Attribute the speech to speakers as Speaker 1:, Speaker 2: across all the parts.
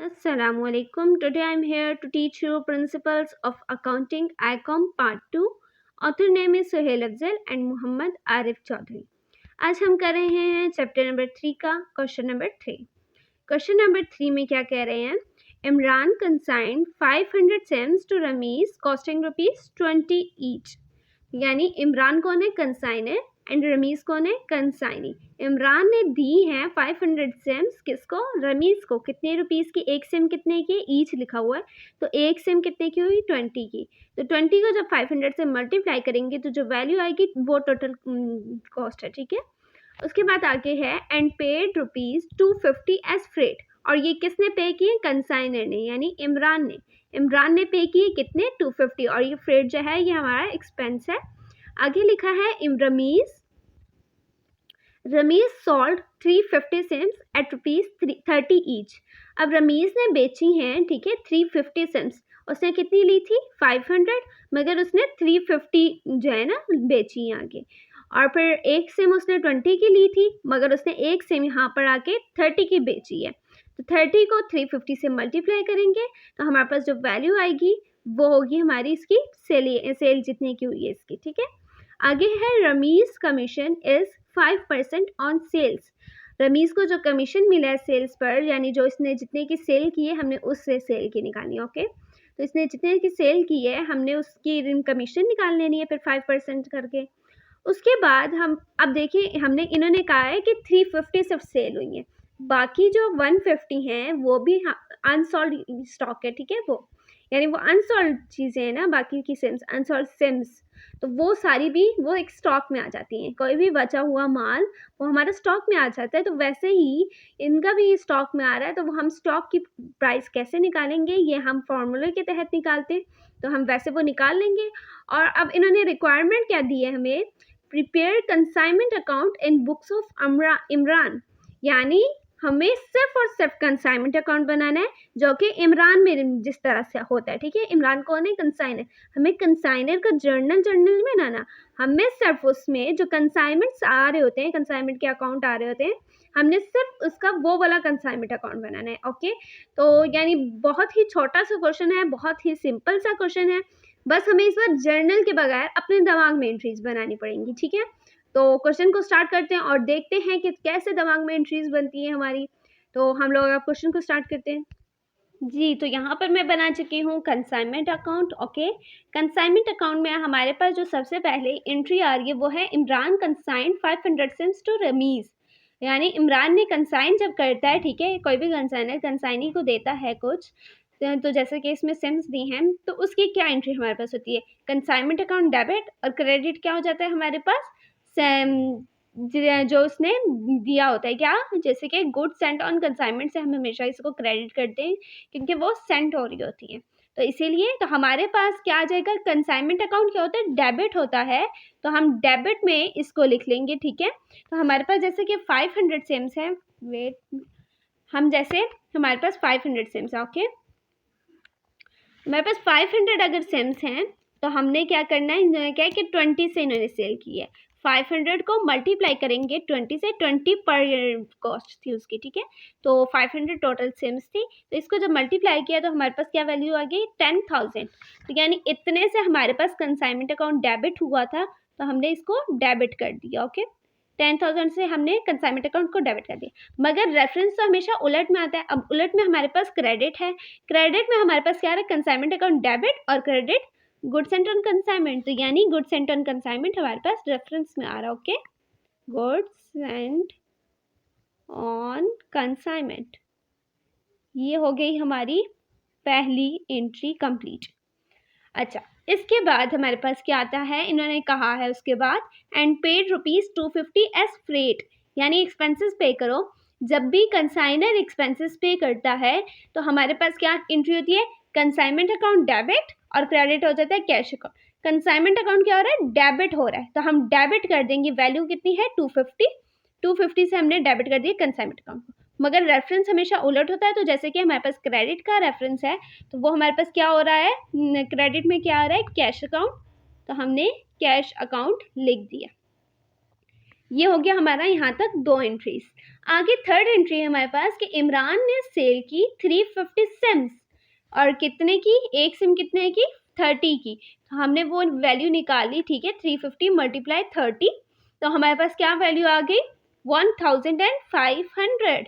Speaker 1: Assalamualaikum. Today I'm here to teach you principles of accounting ICOM part 2. Author name is Suhail Afzal and Muhammad Arif Chaudhary. आज हम कर रहे हैं chapter number 3 का question number 3. Question number 3 में क्या कह रहे हैं? Imran consigned 500 seams to Ramiz costing ₹20 each. यानी इमरान कौन है? कंसाइनर एंड रमीज कौन है? कंसाइनी. इमरान ने दी हैं 500 सेम्स किसको? रमीज को. कितने रुपीस की? एक सेम कितने की? ईच लिखा हुआ है, तो एक सेम कितने की हुई? 20 की. तो 20 को जब 500 से मल्टीप्लाई करेंगे तो जो वैल्यू आएगी वो टोटल कॉस्ट है. ठीक है. उसके बाद आगे है एंड पेड ₹250 एज फ्रेट. और ये किसने पे किए? कंसाइनर ने यानी इमरान ने. इमरान ने पे किए कितने? 250. और ये फ्रेट जो है ये हमारा एक्सपेंस है. आगे लिखा है रमीज सोल्ड 350 सेम्स एट ₹30 ईच. अब रमीज ने बेची हैं, ठीक है, 350 सेम्स. उसने कितनी ली थी? 500, मगर उसने 350 जो है ना बेची आगे. और फिर एक सेम उसने 20 की ली थी, मगर उसने एक सेम यहाँ पर आके 30 की बेची है. तो 30 को 350 से मल्टीप्लाई करेंगे तो हमारे पास जो वैल्यू आएगी वो होगी हमारी इसकी सेल जितने की हुई है इसकी. ठीक है. आगे है Rameez commission is 5% on sales. Rameez को जो कमीशन मिला है सेल्स पर, यानी जो इसने जितने की सेल की है हमने उससे सेल की निकालनी है. ओके. तो इसने जितने की सेल की है हमने उसकी कमीशन निकाल लेनी है फिर 5% करके. उसके बाद हम अब देखिए हमने इन्होंने कहा है कि 350 सिर्फ सेल हुई है, बाकी जो 150 हैं वो भी अनसोल्ड स्टॉक है. ठीक है. वो यानी वो अनसोल्ड चीज़ें हैं ना, बाकी की सिम्स अनसोल्ड सिम्स, तो वो सारी भी वो एक स्टॉक में आ जाती हैं. कोई भी बचा हुआ माल वो हमारा स्टॉक में आ जाता है. तो वैसे ही इनका भी स्टॉक में आ रहा है, तो वो हम स्टॉक की प्राइस कैसे निकालेंगे? ये हम फॉर्मूले के तहत निकालते हैं, तो हम वैसे वो निकाल लेंगे. और अब इन्होंने रिक्वायरमेंट क्या दी है हमें? Prepare consignment account in books of Imran. यानी हमें सिर्फ और सिर्फ कंसाइनमेंट अकाउंट बनाना है जो कि इमरान में जिस तरह से होता है. ठीक है. इमरान कौन है? कंसाइनर. हमें कंसाइनर का जर्नल में बनाना. हमें सिर्फ उसमें जो कंसाइनमेंट्स आ रहे होते हैं, कंसाइनमेंट के अकाउंट आ रहे होते हैं, हमने सिर्फ उसका वो वाला कंसाइनमेंट अकाउंट बनाना है. ओके. तो यानी बहुत ही छोटा सा क्वेश्चन है, बहुत ही सिंपल सा क्वेश्चन है. बस हमें इस बार जर्नल के बगैर अपने दिमाग में एंट्रीज बनानी पड़ेंगी. ठीक है. तो क्वेश्चन को स्टार्ट करते हैं और देखते हैं कि कैसे दिमाग में एंट्रीज बनती है हमारी. तो हम लोग अब क्वेश्चन को स्टार्ट करते हैं. जी, तो यहाँ पर मैं बना चुकी हूँ consignment account. Okay. Consignment account में हमारे पास जो सबसे पहले एंट्री आ रही है वो है Imran consigned 500 seams to Ramiz. यानी इमरान ने कंसाइन जब करता है, ठीक है, कोई भी कंसाइनर कंसाइनी को देता है कुछ, तो जैसे कि इसमें सेम्स दी हैं, तो उसकी क्या एंट्री हमारे पास होती है? कंसाइनमेंट अकाउंट डेबिट, और क्रेडिट क्या हो जाता है हमारे पास? जो उसने दिया होता है. क्या? जैसे कि गुड सेंट ऑन कंसाइनमेंट से हम हमेशा इसको क्रेडिट करते हैं क्योंकि वो सेंट हो रही होती है. तो इसीलिए तो हमारे पास क्या आ जाएगा? कंसाइनमेंट अकाउंट क्या होता है? डेबिट होता है. तो हम डेबिट में इसको लिख लेंगे. ठीक है. तो हमारे पास जैसे कि 500 सेम्स है. वेट, हम जैसे हमारे पास 500 सेम्स है. ओके. हमारे पास 500 अगर सेम्स हैं तो हमने क्या करना है? इन्होंने क्या है कि 20 से इन्होंने सेल की है. 500 को मल्टीप्लाई करेंगे 20 से. 20 पर कॉस्ट थी उसकी. ठीक है. तो 500 टोटल सेम्स थी, तो इसको जब मल्टीप्लाई किया तो हमारे पास क्या वैल्यू आ गई? 10,000. तो यानी इतने से हमारे पास कंसाइनमेंट अकाउंट डेबिट हुआ था, तो हमने इसको डेबिट कर दिया. ओके. 10,000 से हमने कंसाइनमेंट अकाउंट को डेबिट कर दिया. मगर रेफरेंस तो हमेशा उलट में आता है. अब उलट में हमारे पास क्रेडिट है. क्रेडिट में हमारे पास क्या है? कंसाइनमेंट अकाउंट डेबिट और credit good Saint on consignment. तो यानी गुड सेंट ऑन कंसाइनमेंट हमारे पास रेफरेंस में आ रहा है. Okay. Good Saint on consignment, ये हो गई हमारी पहली एंट्री कंप्लीट. अच्छा, इसके बाद हमारे पास क्या आता है? इन्होंने कहा है उसके बाद एंड पेड ₹250 एज फ्रेट. यानी एक्सपेंसेस पे करो. जब भी कंसाइनर एक्सपेंसेस पे करता है तो हमारे पास क्या एंट्री होती है? कंसाइनमेंट अकाउंट डेबिट और क्रेडिट हो जाता है कैश अकाउंट. कंसाइनमेंट अकाउंट क्या हो रहा है? डेबिट हो रहा है, तो हम डेबिट कर देंगे. वैल्यू कितनी है? 250 से हमने डेबिट कर दिया कंसाइनमेंट अकाउंट को. मगर रेफरेंस हमेशा उलट होता है. तो जैसे कि हमारे पास क्रेडिट का रेफरेंस है, तो वो हमारे पास क्या हो रहा है? क्रेडिट में क्या आ रहा है? Cash account. तो हमने कैश अकाउंट लिख दिया. ये हो गया हमारा यहाँ तक 2 एंट्रीज। आगे थर्ड एंट्री है हमारे पास कि इमरान ने सेल की 350 सिम्स और कितने की, एक सिम कितने की, 30 की। तो हमने वो वैल्यू निकाली, ठीक है, 350 मल्टीप्लाई 30, तो हमारे पास क्या वैल्यू आ गई, 1500।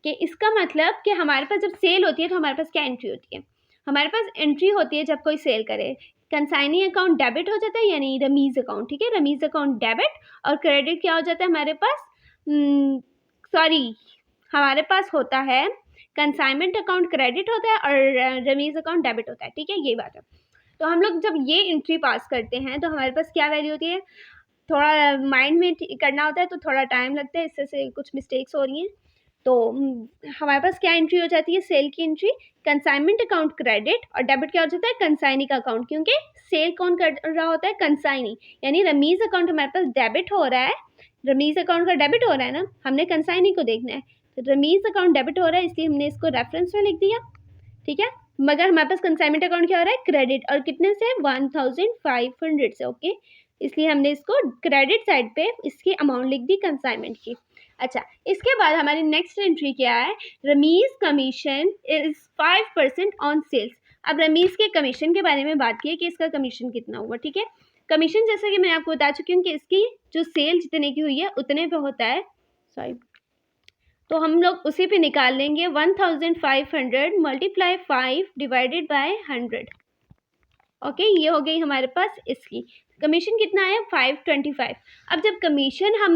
Speaker 1: कि इसका मतलब कि हमारे पास जब सेल होती है तो हमारे पास क्या एंट्री होती है, हमारे पास एंट्री होती है जब कोई सेल करे, कंसाइनी अकाउंट डेबिट हो जाता है यानी रमीज अकाउंट, ठीक है, रमीज अकाउंट डेबिट, और क्रेडिट क्या हो जाता है हमारे पास, हमारे पास होता है कंसाइनमेंट अकाउंट क्रेडिट होता है और रमीज अकाउंट डेबिट होता है, ठीक है, ये बात है। तो हम लोग जब ये एंट्री पास करते हैं तो हमारे पास क्या वैल्यू होती है, थोड़ा माइंड में करना होता है तो थोड़ा टाइम लगता है, इससे से कुछ मिस्टेक्स हो रही हैं। तो हमारे पास क्या एंट्री हो जाती है, सेल की एंट्री, कंसाइनमेंट अकाउंट क्रेडिट, और डेबिट क्या हो जाता है, कंसाइनी का अकाउंट, क्योंकि सेल कौन कर रहा होता है, कंसाइनी, यानी रमीज अकाउंट हमारे पास डेबिट हो रहा है, रमीज अकाउंट का डेबिट हो रहा है ना, हमने कंसाइनी को देखना है, तो रमीज अकाउंट डेबिट हो रहा है इसलिए हमने इसको रेफरेंस में लिख दिया, ठीक है, मगर हमारे पास कंसाइनमेंट अकाउंट क्या हो रहा है, क्रेडिट, और कितने से, 1500 से, ओके, इसलिए हमने इसको क्रेडिट साइड पे इसकी अमाउंट लिख दी कंसाइनमेंट की। अच्छा, इसके बाद हमारी नेक्स्ट एंट्री क्या है, Rameez commission is 5% on sales. अब रमीज के कमीशन के बारे में बात की है कि इसका कमीशन कितना हुआ, ठीक है, कमीशन जैसे कि मैंने आपको बता चुकी हूँ कि इसकी जो सेल जितने की हुई है उतने पे होता है, सॉरी, तो हम लोग उसी पे निकाल लेंगे 1500 मल्टीप्लाई 5 डिवाइडेड बाय 100, ओके, ये हो गई हमारे पास इसकी कमीशन कितना है, 525। अब जब कमीशन हम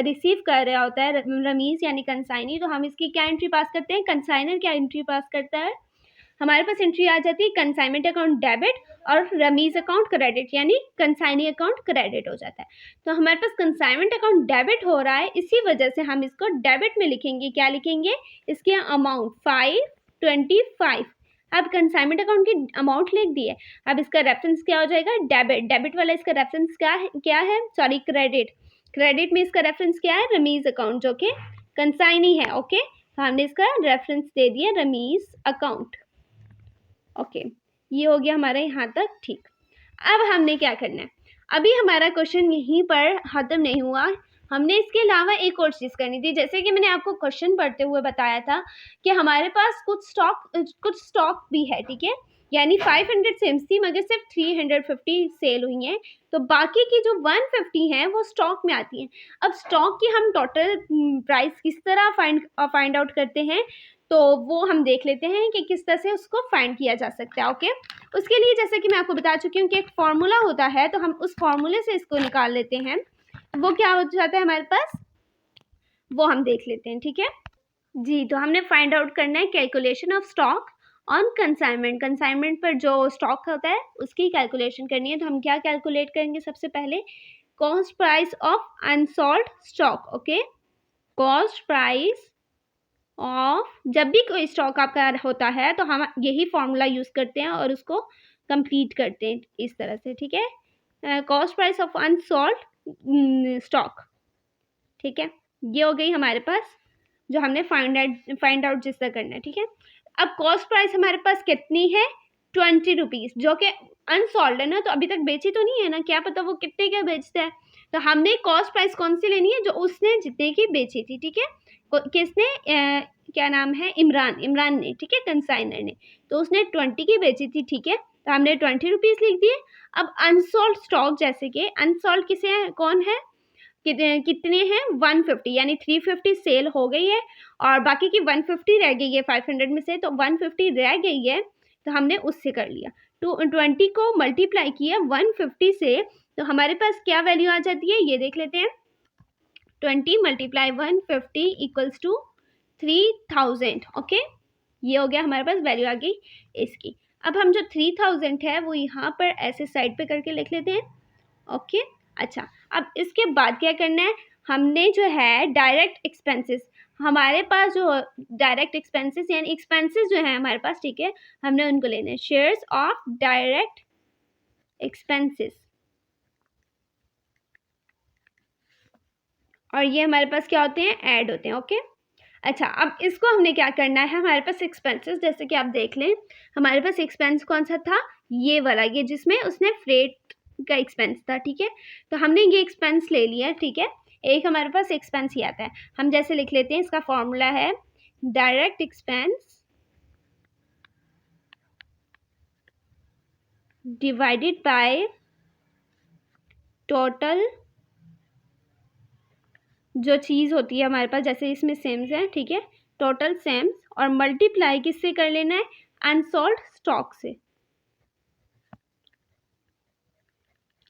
Speaker 1: रिसीव कर रहा होता है रमीज यानी कंसाइनी, तो हम इसकी क्या एंट्री पास करते हैं, कंसाइनर क्या एंट्री पास करता है, हमारे पास एंट्री आ जाती है कंसाइनमेंट अकाउंट डेबिट और रमीज अकाउंट क्रेडिट, यानी कंसाइनी अकाउंट क्रेडिट हो जाता है। तो हमारे पास कंसाइनमेंट अकाउंट डेबिट हो रहा है, इसी वजह से हम इसको डेबिट में लिखेंगे, क्या लिखेंगे, इसके अमाउंट 525। अब कंसाइनमेंट अकाउंट की अमाउंट लिख दी है, अब इसका रेफरेंस क्या हो जाएगा, डेबिट, डेबिट वाला इसका रेफरेंस क्या है, सॉरी क्रेडिट, क्रेडिट में इसका रेफरेंस क्या है, रमीज अकाउंट जो कि कंसाइनी है, ओके, तो हमने इसका रेफरेंस दे दिया रमीज अकाउंट, ओके, ये हो गया हमारा यहाँ तक, ठीक। अब हमने क्या करना है, अभी हमारा क्वेश्चन यहीं पर खत्म नहीं हुआ, हमने इसके अलावा एक और चीज़ करनी थी, जैसे कि मैंने आपको क्वेश्चन पढ़ते हुए बताया था कि हमारे पास कुछ स्टॉक भी है, ठीक है, यानी 500 सिम्स थी मगर सिर्फ 350 सेल हुई हैं, तो बाकी की जो 150 हैं वो स्टॉक में आती हैं। अब स्टॉक की हम टोटल प्राइस किस तरह फाइंड आउट करते हैं, तो वो हम देख लेते हैं कि किस तरह से उसको फाइंड किया जा सकता है, ओके। उसके लिए जैसे कि मैं आपको बता चुकी हूँ कि एक फार्मूला होता है, तो हम उस फार्मूले से इसको निकाल लेते हैं, वो क्या हो जाता है हमारे पास, वो हम देख लेते हैं, ठीक है जी। तो हमने फाइंड आउट करना है calculation of stock on consignment, consignment पर जो स्टॉक होता है उसकी कैलकुलेशन करनी है, तो हम क्या कैलकुलेट करेंगे, सबसे पहले cost price of unsold stock, okay, cost price of, जब भी कोई स्टॉक आपका होता है तो हम यही फॉर्मूला यूज़ करते हैं और उसको कंप्लीट करते हैं इस तरह से, ठीक है, cost price of unsold stock, ठीक है, ये हो गई हमारे पास जो हमने फाइंड आउट जिस तरह करना है, ठीक है। अब कॉस्ट प्राइस हमारे पास कितनी है, 20 रुपीज़, जो कि अनसोल्ड है ना, तो अभी तक बेची तो नहीं है ना, क्या पता वो कितने का बेचता है, तो हमने कॉस्ट प्राइस कौन सी लेनी है, जो उसने जितने की बेची थी, ठीक है, किसने क्या नाम है, इमरान ने, ठीक है, कंसाइनर ने, तो उसने 20 की बेची थी, ठीक है, तो हमने 20 रुपीज़ लिख दिए। अब अनसोल्ड स्टॉक, जैसे कि अनसोल्ड किसे है, कौन है, कितने हैं, 150, यानी 350 सेल हो गई है और बाकी की 150 रह गई है 500 में से, तो 150 रह गई है, तो हमने उससे कर लिया, 20 को मल्टीप्लाई किया 150 से, तो हमारे पास क्या वैल्यू आ जाती है, ये देख लेते हैं, 20 मल्टीप्लाई 150 इक्वल्स टू 3000, ओके, ये हो गया हमारे पास वैल्यू आ गई इसकी। अब हम जो 3000 है वो यहाँ पर ऐसे साइड पे करके लिख लेते हैं, ओके। अच्छा, अब इसके बाद क्या करना है, हमने जो है डायरेक्ट एक्सपेंसेस, हमारे पास जो डायरेक्ट एक्सपेंसेस यानी एक्सपेंसेस जो है हमारे पास, ठीक है, हमने उनको लेने हैं, शेयर्स ऑफ डायरेक्ट एक्सपेंसेस, और ये हमारे पास क्या होते हैं, ऐड होते हैं, ओके। अच्छा, अब इसको हमने क्या करना है, हमारे पास एक्सपेंसेस, जैसे कि आप देख लें, हमारे पास एक्सपेंस कौन सा था, ये वाला, ये जिसमें उसने फ्रेट का एक्सपेंस था, ठीक है, तो हमने ये एक्सपेंस ले लिया, ठीक है, एक हमारे पास एक्सपेंस ही आता है। हम जैसे लिख लेते हैं, इसका फॉर्मूला है direct expense divided by total जो चीज़ होती है हमारे पास, जैसे इसमें सेम्स है, ठीक है, टोटल सेम्स, और मल्टीप्लाई किससे कर लेना है, अनसोल्ड स्टॉक से।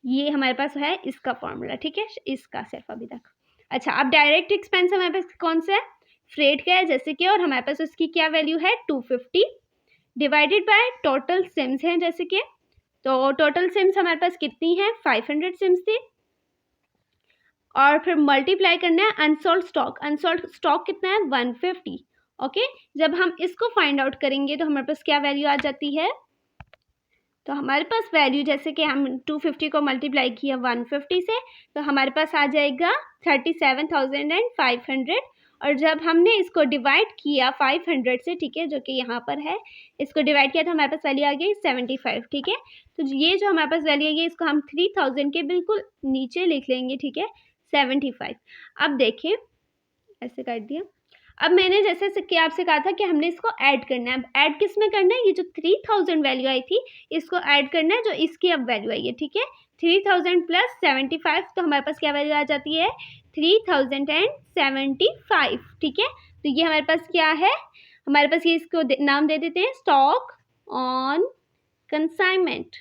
Speaker 1: ये हमारे पास है इसका फॉर्मूला, ठीक है, इसका सिर्फ अभी तक। अच्छा, अब डायरेक्ट एक्सपेंस हमारे पास कौन सा है, फ्रेट का है जैसे कि, और हमारे पास उसकी क्या वैल्यू है 250 डिवाइडेड बाय टोटल सिम्स है जैसे कि, तो टोटल सिम्स हमारे पास कितनी है 500 सिम्स थी, और फिर मल्टीप्लाई करना है अनसोल्ड स्टॉक। अनसोल्ड स्टॉक कितना है 150। ओके, जब हम इसको फाइंड आउट करेंगे तो हमारे पास क्या वैल्यू आ जाती है, तो हमारे पास वैल्यू जैसे कि हम 250 को मल्टीप्लाई किया 150 से, तो हमारे पास आ जाएगा 37,500, और जब हमने इसको डिवाइड किया 500 से, ठीक है, जो कि यहाँ पर है, इसको डिवाइड किया तो हमारे पास वैल्यू आ गई 75, ठीक है। तो ये जो हमारे पास वैल्यू आ गई, इसको हम 3000 के बिल्कुल नीचे लिख लेंगे, ठीक है, 75। अब देखिए, ऐसे कर दिया। अब मैंने जैसे कि आपसे कहा था कि हमने इसको ऐड करना है। अब ऐड किस में करना है, ये जो 3000 वैल्यू आई थी इसको ऐड करना है जो इसकी अब वैल्यू आई है, ठीक है। 3000 प्लस 75, तो हमारे पास क्या वैल्यू आ जाती है 3075, ठीक है। तो ये हमारे पास क्या है, हमारे पास ये इसको नाम दे देते हैं स्टॉक ऑन कंसाइनमेंट।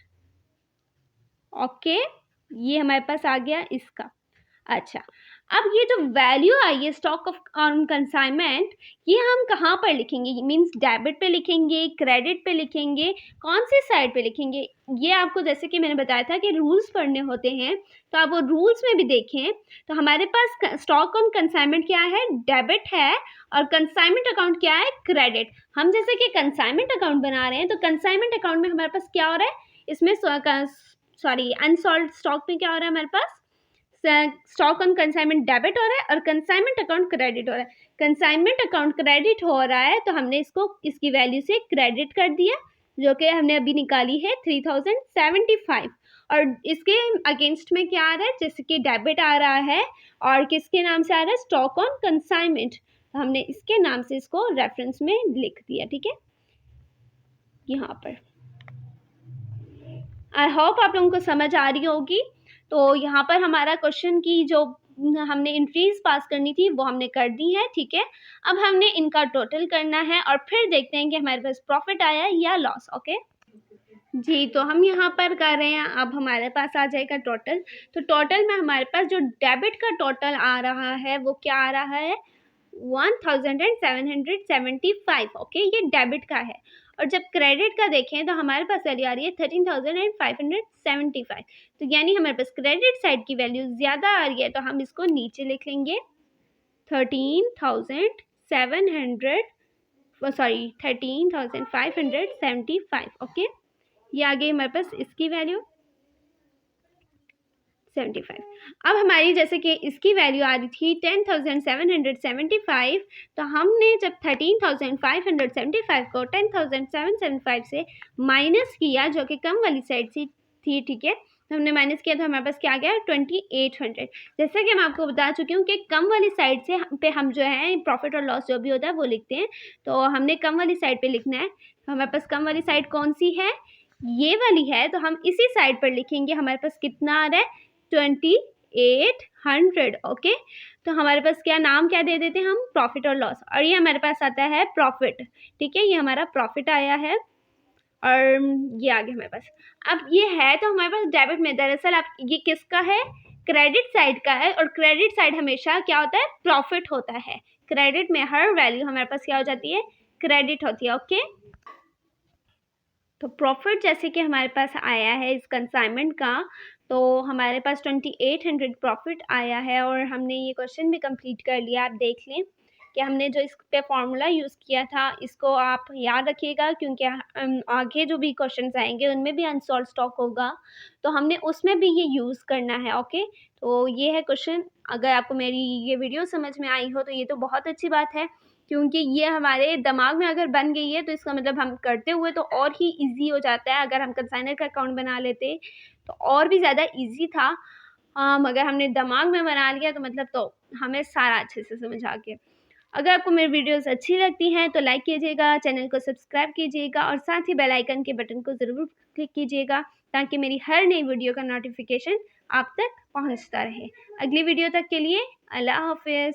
Speaker 1: ओके, ये हमारे पास आ गया इसका। अच्छा, अब ये जो वैल्यू आई है स्टॉक ऑफ ऑन कंसाइनमेंट, ये हम कहाँ पर लिखेंगे, मींस डेबिट पे लिखेंगे, क्रेडिट पे लिखेंगे, कौन सी साइड पे लिखेंगे, ये आपको जैसे कि मैंने बताया था कि रूल्स पढ़ने होते हैं, तो आप वो रूल्स में भी देखें। तो हमारे पास स्टॉक ऑन कंसाइनमेंट क्या है, डेबिट है, और कंसाइनमेंट अकाउंट क्या है, क्रेडिट। हम जैसे कि कंसाइनमेंट अकाउंट बना रहे हैं, तो कंसाइनमेंट अकाउंट में हमारे पास क्या हो रहा है, इसमें सॉरी अनसोल्ड स्टॉक में क्या हो रहा है, हमारे पास स्टॉक ऑन कंसाइनमेंट डेबिट हो रहा है और कंसाइनमेंट अकाउंट क्रेडिट हो रहा है। कंसाइनमेंट अकाउंट क्रेडिट हो रहा है तो हमने इसको इसकी वैल्यू से क्रेडिट कर दिया, जो कि हमने अभी निकाली है 3075, और इसके अगेंस्ट में क्या आ रहा है, जैसे कि डेबिट आ रहा है, और किसके नाम से आ रहा है, स्टॉक ऑन कंसाइनमेंट, तो हमने इसके नाम से इसको रेफरेंस में लिख दिया, ठीक है, यहाँ पर। आई होप आप लोगों को समझ आ रही होगी। तो यहाँ पर हमारा क्वेश्चन की जो हमने एंट्रीज पास करनी थी वो हमने कर दी है, ठीक है। अब हमने इनका टोटल करना है और फिर देखते हैं कि हमारे पास प्रॉफिट आया या लॉस। ओके जी, तो हम यहाँ पर कर रहे हैं, अब हमारे पास आ जाएगा टोटल। तो टोटल में हमारे पास जो डेबिट का टोटल आ रहा है वो क्या आ रहा है 1775। ओके, ये डेबिट का है, और जब क्रेडिट का देखें तो हमारे पास वैल्यू आ रही है 13,575। तो यानी हमारे पास क्रेडिट साइड की वैल्यू ज़्यादा आ रही है, तो हम इसको नीचे लिख लेंगे 13,575। ओके, ये आ गई हमारे पास इसकी वैल्यू 75। अब हमारी जैसे कि इसकी वैल्यू आ रही थी 10,775, तो हमने जब 13,575 को 10,775 से माइनस किया, जो कि कम वाली साइड से थी, ठीक है, तो हमने माइनस किया तो हमारे पास क्या आ गया 2800। जैसा कि मैं आपको बता चुकी हूँ कि कम वाली साइड से पे हम जो है प्रॉफिट और लॉस जो भी होता है वो लिखते हैं, तो हमने कम वाली साइड पे लिखना है। तो हमारे पास कम वाली साइड कौन सी है, ये वाली है, तो हम इसी साइड पर लिखेंगे। हमारे पास कितना आ रहा है 2800। ओके, तो हमारे पास क्या नाम क्या दे देते हैं हम, प्रॉफिट और लॉस, और ये हमारे पास आता है प्रॉफिट, ठीक है, ये हमारा प्रॉफिट आया है, और ये आ गया हमारे पास। अब ये है तो हमारे पास डेबिट में, दरअसल आप ये किसका है, क्रेडिट साइड का है, और क्रेडिट साइड हमेशा क्या होता है, प्रॉफिट होता है। क्रेडिट में हर वैल्यू हमारे पास क्या हो जाती है, क्रेडिट होती है। ओके, तो प्रॉफिट जैसे कि हमारे पास आया है इस कंसाइनमेंट का, तो हमारे पास 2800 प्रॉफिट आया है, और हमने ये क्वेश्चन भी कंप्लीट कर लिया। आप देख लें कि हमने जो इस पे फॉर्मूला यूज़ किया था इसको आप याद रखिएगा, क्योंकि आगे जो भी क्वेश्चंस आएंगे उनमें भी अनसॉल्व स्टॉक होगा, तो हमने उसमें भी ये यूज़ करना है। ओके, तो ये है क्वेश्चन। अगर आपको मेरी ये वीडियो समझ में आई हो तो ये तो बहुत अच्छी बात है, क्योंकि ये हमारे दिमाग में अगर बन गई है तो इसका मतलब हम करते हुए तो और ही ईजी हो जाता है। अगर हम कंसाइनर का अकाउंट बना लेते तो और भी ज़्यादा ईजी था। मगर हमने दिमाग में बना लिया तो मतलब तो हमें सारा अच्छे से समझ आ गया। अगर आपको मेरी वीडियोस अच्छी लगती हैं तो लाइक कीजिएगा, चैनल को सब्सक्राइब कीजिएगा और साथ ही बेल आइकन के बटन को ज़रूर क्लिक कीजिएगा ताकि मेरी हर नई वीडियो का नोटिफिकेशन आप तक पहुंचता रहे। अगली वीडियो तक के लिए अल्लाह हाफ़िज़।